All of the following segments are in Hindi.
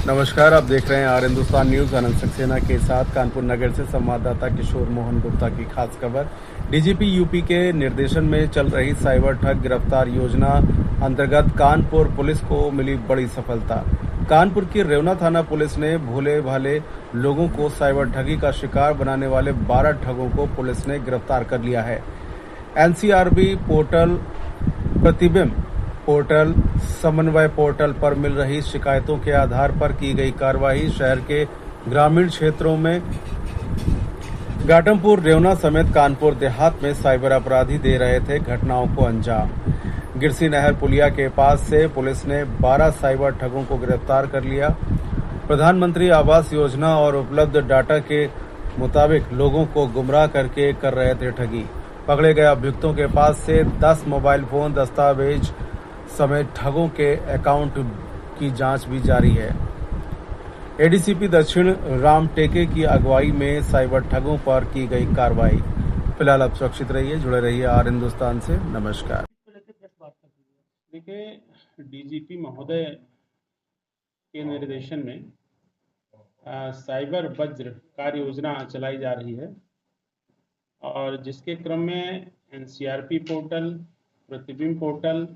नमस्कार, आप देख रहे हैं आर हिंदुस्तान न्यूज। अनंत सक्सेना के साथ कानपुर नगर से संवाददाता किशोर मोहन गुप्ता की खास खबर। डीजीपी यूपी के निर्देशन में चल रही साइबर ठग गिरफ्तार योजना अंतर्गत कानपुर पुलिस को मिली बड़ी सफलता। कानपुर की रेवना थाना पुलिस ने भोले भाले लोगों को साइबर ठगी का शिकार बनाने वाले 12 ठगों को पुलिस ने गिरफ्तार कर लिया है। एनसीआरबी पोर्टल, प्रतिबिंब पोर्टल, समन्वय पोर्टल पर मिल रही शिकायतों के आधार पर की गई कार्रवाई। शहर के ग्रामीण क्षेत्रों में घाटमपुर, रेवना समेत कानपुर देहात में साइबर अपराधी दे रहे थे घटनाओं को अंजाम। गिरसी नहर पुलिया के पास से पुलिस ने 12 साइबर ठगों को गिरफ्तार कर लिया। प्रधानमंत्री आवास योजना और उपलब्ध डाटा के मुताबिक लोगों को गुमराह करके कर रहे थे ठगी। पकड़े गए अभियुक्तों के पास से 10 मोबाइल फोन, दस्तावेज समेत ठगों के अकाउंट की जांच भी जारी है। एडीसीपी दक्षिण राम टेके की अगुवाई में साइबर ठगों पर की गई कार्रवाई। फिलहाल आप सुरक्षित रहिए, जुड़े रहिए आर हिंदुस्तान से। नमस्कार। देखिए, डीजीपी महोदय के निर्देशन में साइबर वज्र कार्य योजना चलाई जा रही है और जिसके क्रम में एनसीआरपी पोर्टल, प्रतिबिंब पोर्टल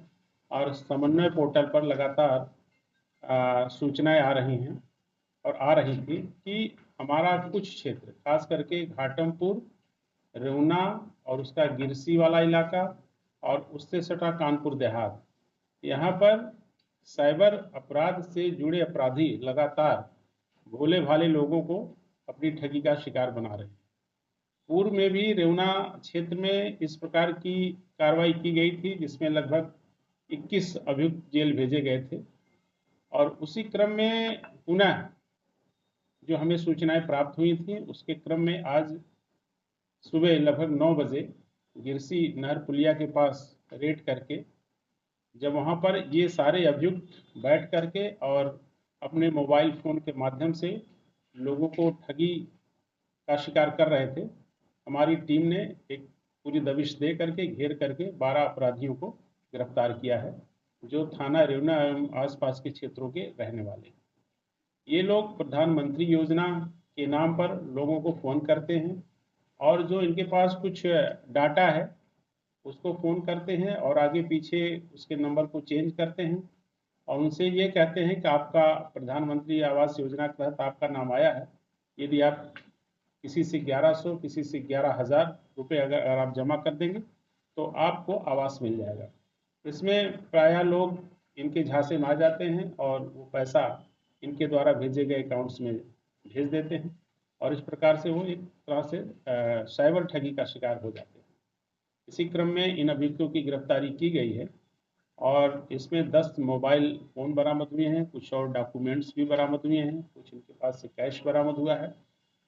और समन्वय पोर्टल पर लगातार सूचनाएं आ रही हैं और आ रही थी कि हमारा कुछ क्षेत्र, खास करके घाटमपुर, रेवना और उसका गिरसी वाला इलाका और उससे सटा कानपुर देहात, यहाँ पर साइबर अपराध से जुड़े अपराधी लगातार भोले भाले लोगों को अपनी ठगी का शिकार बना रहे हैं। पूर्व में भी रेवना क्षेत्र में इस प्रकार की कार्रवाई की गई थी जिसमें लगभग 21 अभियुक्त जेल भेजे गए थे और उसी क्रम में पुनः जो हमें सूचनाएं प्राप्त हुई थी उसके क्रम में आज सुबह लगभग 9 बजे गिरसी नहर पुलिया के पास रेड करके जब वहां पर ये सारे अभियुक्त बैठ करके और अपने मोबाइल फोन के माध्यम से लोगों को ठगी का शिकार कर रहे थे, हमारी टीम ने एक पूरी दबिश दे करके घेर करके 12 अपराधियों को गिरफ्तार किया है, जो थाना रेवना एवं आसपास के क्षेत्रों के रहने वाले। ये लोग प्रधानमंत्री योजना के नाम पर लोगों को फ़ोन करते हैं और जो इनके पास कुछ डाटा है उसको फ़ोन करते हैं और आगे पीछे उसके नंबर को चेंज करते हैं और उनसे ये कहते हैं कि आपका प्रधानमंत्री आवास योजना के तहत आपका नाम आया है, यदि आप किसी से 1100, किसी से 11,000 रुपये अगर आप जमा कर देंगे तो आपको आवास मिल जाएगा। इसमें प्रायः लोग इनके झांसे में आ जाते हैं और वो पैसा इनके द्वारा भेजे गए अकाउंट्स में भेज देते हैं और इस प्रकार से वो एक तरह से साइबर ठगी का शिकार हो जाते हैं। इसी क्रम में इन अभियुक्तों की गिरफ्तारी की गई है और इसमें 10 मोबाइल फ़ोन बरामद हुए हैं, कुछ और डॉक्यूमेंट्स भी बरामद हुए हैं, कुछ इनके पास से कैश बरामद हुआ है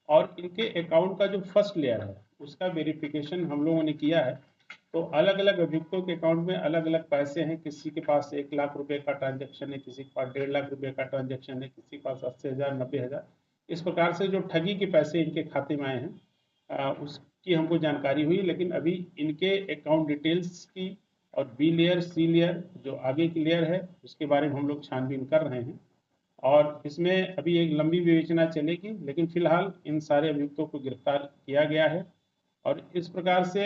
और इनके अकाउंट का जो फर्स्ट लेयर है उसका वेरिफिकेशन हम लोगों ने किया है। तो अलग अलग अभियुक्तों के अकाउंट में अलग अलग पैसे हैं, किसी के पास 1 लाख रुपए का ट्रांजैक्शन है, किसी के पास 1.5 लाख रुपए का ट्रांजैक्शन है, किसी के पास 80,000, 90,000। इस प्रकार से जो ठगी के पैसे इनके खाते में आए हैं उसकी हमको जानकारी हुई, लेकिन अभी इनके अकाउंट डिटेल्स की और बी लेयर, सी लेयर जो आगे की लेयर है उसके बारे में हम लोग छानबीन कर रहे हैं और इसमें अभी एक लंबी विवेचना चलेगी, लेकिन फिलहाल इन सारे अभियुक्तों को गिरफ्तार किया गया है और इस प्रकार से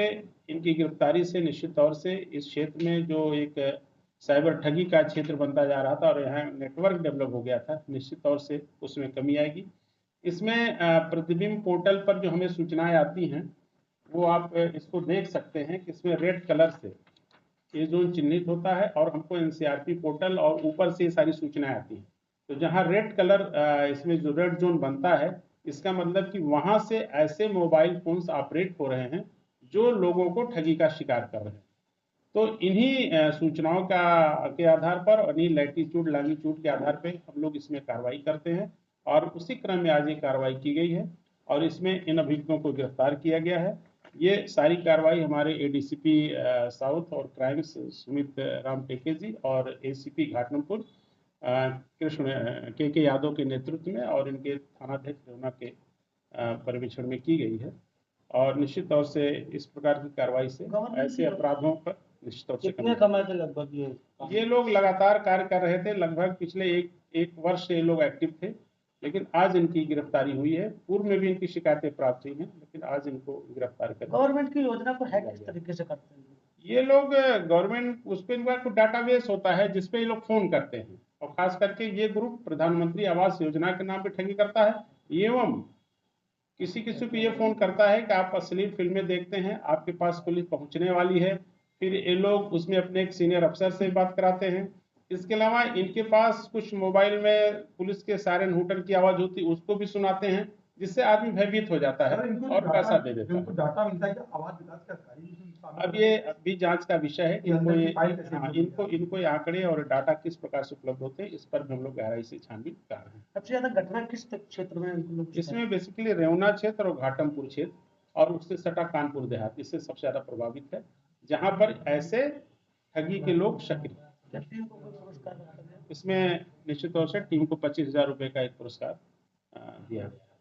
इनकी गिरफ्तारी से निश्चित तौर से इस क्षेत्र में जो एक साइबर ठगी का क्षेत्र बनता जा रहा था और यहाँ नेटवर्क डेवलप हो गया था, निश्चित तौर से उसमें कमी आएगी। इसमें प्रतिबिंब पोर्टल पर जो हमें सूचनाएं आती हैं वो आप इसको देख सकते हैं कि इसमें रेड कलर से ये जोन चिन्हित होता है और हमको एनसीआरपी पोर्टल और ऊपर से सारी सूचनाएं आती हैं। तो जहां रेड कलर इसमें जो रेड जोन बनता है इसका मतलब कि वहां से ऐसे मोबाइल फोन्स ऑपरेट हो रहे हैं जो लोगों को ठगी का शिकार कर रहे हैं। तो इन्हीं सूचनाओं के आधार पर और इन्हीं लैटिट्यूड लॉन्गिट्यूड के आधार पर हम लोग इसमें कार्रवाई करते हैं और उसी क्रम में आज ये कार्रवाई की गई है और इसमें इन अभियुक्तों को गिरफ्तार किया गया है। ये सारी कार्रवाई हमारे एडीसीपी साउथ और क्राइम्स सुमित राम टेके जी और एसीपी घाटमपुर कृष्ण के यादव के नेतृत्व में और इनके थानाध्यक्ष रेवना के पर्यवेक्षण में की गई है और निश्चित तौर से इस प्रकार की कार्रवाई से ऐसे अपराधों पर निश्चित तौर से कितने समय से लगभग ये लोग लगातार कार्य कर रहे थे। लगभग पिछले 1 वर्ष से ये लोग एक्टिव थे, लेकिन आज इनकी गिरफ्तारी हुई है। पूर्व में भी इनकी शिकायतें प्राप्त हुई हैं, लेकिन आज इनको गिरफ्तार कर गवर्नमेंट की योजना को हैक किस तरीके से करते हैं? ये लोग गवर्नमेंट उस पर इनका कुछ डाटाबेस होता है जिसपे ये लोग फोन करते हैं, और खास करके ये ग्रुप प्रधानमंत्री आवास योजना के नाम पे ठगी करता है एवं किसी किसी को ये फोन करता है कि आप अश्लील फिल्में देखते हैं, आपके पास पुलिस पहुंचने वाली है, फिर ये लोग उसमें अपने एक सीनियर अफसर से बात कराते हैं। इसके अलावा इनके पास कुछ मोबाइल में पुलिस के सायरन हूटर की आवाज होती है, उसको भी सुनाते हैं, जिससे आदमी भयभीत हो जाता है और पैसा दे देता है। डाटा मिलता है कि आवाज विकास के अधिकारी भी इसमें शामिल अब ये अभी जांच का विषय है। इनको इनको ये आंकड़े और डाटा किस प्रकार से उपलब्ध होते हैं, इस पर भी हम लोग गहराई से छानबीन कर रहे हैं। सबसे ज्यादा घटना किस क्षेत्र में लोग? इसमें बेसिकली रेवना क्षेत्र और घाटमपुर क्षेत्र और उससे सटा कानपुर देहात, इससे सबसे ज्यादा प्रभावित है, जहां पर ऐसे ठगी के लोग सक्रिय। टीम को कोई पुरस्कार रखा गया? इसमें निश्चित तौर से टीम को 25,000 रुपए का एक पुरस्कार दिया गया।